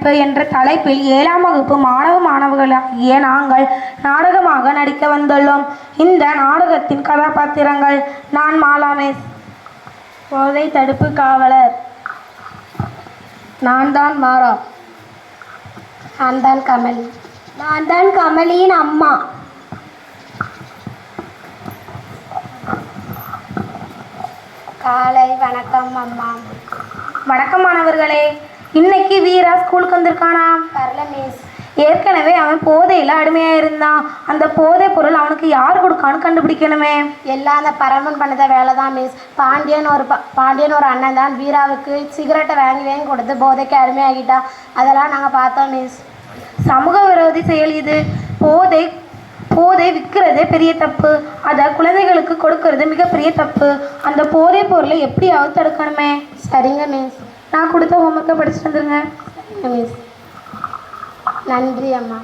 நட்பு என்ற தலைப்பில் 7ஆம் வகுப்பு மாணவர்களாகிய நாங்கள் நாடகமாக நடிக்க வந்துள்ளோம். இந்த நாடகத்தின் கதாபாத்திரங்கள்: நான் மாலா மிஸ், போதை தடுப்பு காவலர். நான் தான் மாறா. நான் தான் கமலி. நான் தான் கமலியின் அம்மா. காலை வணக்கம் அம்மா. வணக்கம் மாணவர்களே. இன்னைக்கு வீரா ஸ்கூலுக்கு வந்திருக்கானா? வரல மிஸ். ஏற்கனவே அவன் போதையில் அடிமையாக இருந்தான். அந்த போதை பொருள் அவனுக்கு யார் கொடுக்கான்னு கண்டுபிடிக்கணுமே. எல்லாம் அந்த பரமன் பண்ணத வேலை தான் மிஸ். பாண்டியன் ஒரு அண்ணன் தான் வீராவுக்கு சிகரெட்டை வாங்கி கொடுத்து போதைக்கு அடிமையாகிட்டான். அதெல்லாம் நாங்கள் பார்த்தோம் மிஸ். சமூக விரோதி செயல் இது. போதை விற்கிறதே பெரிய தப்பு. அதை குழந்தைகளுக்கு கொடுக்கறது மிகப்பெரிய தப்பு. அந்த போதை பொருளை எப்படியாவது தடுக்கணுமே. சரிங்க மிஸ். நான் கொடுத்த ஹோம்ஒர்க்கை படிச்சுட்டு வந்துருங்க. சரிங்க மிஸ். நன்றி அம்மா.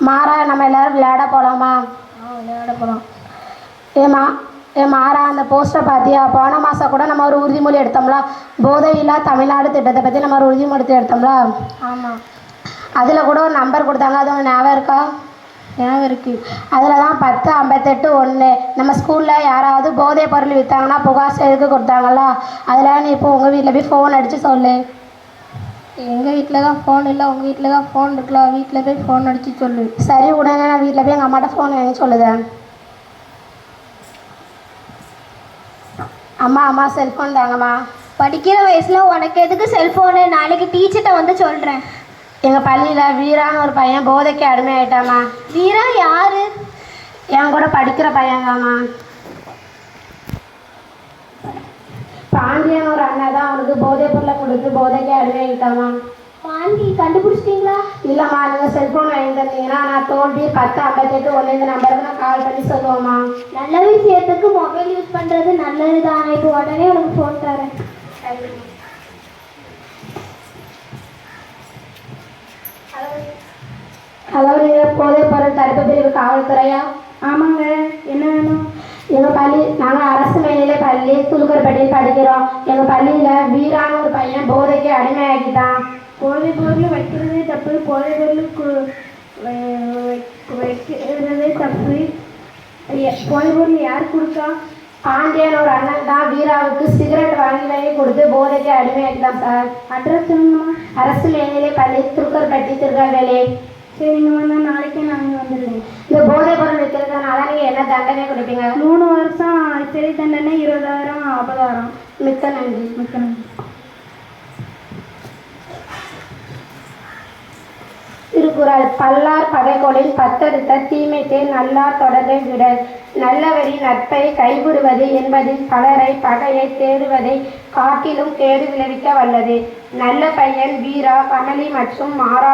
மாறா, நம்ம எல்லாரும் விளையாட போகலாமா? விளையாட போகிறோம். மாறா, அந்த போஸ்டரை பார்த்தியா? போன மாதம் கூட நம்ம ஒரு உறுதிமொழி எடுத்தோம்ல, போதையில்லா தமிழ்நாடு திட்டத்தை பற்றி நம்ம ஒரு உறுதிமொழி எடுத்தோம்ல. ஆமாம். அதில் கூட ஒரு நம்பர் கொடுத்தாங்க, அது உங்கள் ஞாபகம் இருக்கா? ஞாபகம் இருக்குது. அதில் தான் 1058-1 நம்ம ஸ்கூலில் யாராவது போதை பொருள் விற்றாங்கன்னா புகார் செய்துக்கு கொடுத்தாங்களா? அதில் நீ இப்போ உங்கள் வீட்டில் போய் ஃபோன் அடித்து சொல்லு. எங்கள் வீட்டில் தான் ஃபோன் இல்லை, உங்கள் வீட்டில் தான் ஃபோன் இருக்கலாம். வீட்டில் போய் ஃபோன் அடித்து சொல்லு. சரி, உடனே நான் வீட்டில் போய் எங்கள் அம்மாட்ட ஃபோன் வாங்கி சொல்லுதேன். அம்மா செல்ஃபோன் தாங்கம்மா. படிக்கிற வயசில் உனக்கு எதுக்கு செல்ஃபோனு? நாளைக்கு டீச்சர்கிட்ட வந்து சொல்கிறேன். எங்கள் பள்ளியில் வீரான்னு ஒரு பையன் போதைக்கு அடிமையாயிட்டாம்மா. வீரா யாரு? என் கூட படிக்கிற பையன்தாம்மா. பாண்டியன் ஒரு அண்ணன் தான் அவனுக்கு போதை பொருளை கொடுத்து போதைக்கு அடிமையாகிட்டாம்மா. பாண்டி கண்டுபிடிச்சிட்டிங்களா? இல்லைம்மா, நீங்கள் செல்ஃபோன் வாங்கி தந்தீங்கன்னா நான் தோல்வி 1058-1 இந்த நம்பருக்கு நான் கால் பண்ணி சொல்லுவோம்மா. நல்ல விஷயத்துக்கு மொபைல் யூஸ் பண்ணுறது நல்லது தானே. இப்போ உடனே உனக்கு ஃபோன் தரேன். ஹலோ, நீங்கள் போதை பொருள் தடுப்பு பிரிவு காவல்துறையா? ஆமாங்க. என்ன வேணும்? எங்கள் பள்ளி, நாங்கள் அரசு மேல்நிலை பள்ளி துலுக்கர்பட்டியில் படிக்கிறோம். எங்கள் பள்ளியில் வீரான ஒரு பையன் போதைக்கு அடிமையாகிட்டான். போதை பொருள் வைக்கிறதே தப்பு. போதை பொருள் வைக்கிறதே தப்பு. போதை பொருள் யார் கொடுக்கா? பாண்டியன் ஒரு அண்ணன் தான் வீராவுக்கு சிகரெட் வாங்கி கொடுத்து போதைக்கு அடிமையாகிட்டான் சார். அட்ரஸ் சொல்லுங்கம்மா. அரசு மேல்நிலை பள்ளி துலுக்கர்பட்டி, திருநெல்வேலி. சரிங்கம்மா, நான் நாளைக்கே நாங்கள் வந்துடுறேன். இந்த போதை பொருள் வைக்கிறதுனால நீங்கள் என்ன தண்டனை கொடுப்பீங்க? 3 வருஷம் சிறை தண்டனை, 20,000 அபராதம். மிக்க நன்றி. மிக்க நன்றி. திருக்குறள்: பல்லார் பகைகொளின் பத்தறுத்த தீமைக்கு நல்லார் தொடர்பை விட, நல்லவரி நட்பை கைவிடுவது என்பதில் பலரை பகையை தேடுவதை காட்டிலும் கேடு விளைவிக்க வல்லது. நல்ல பையன் வீரா, கமலி மற்றும் மாறா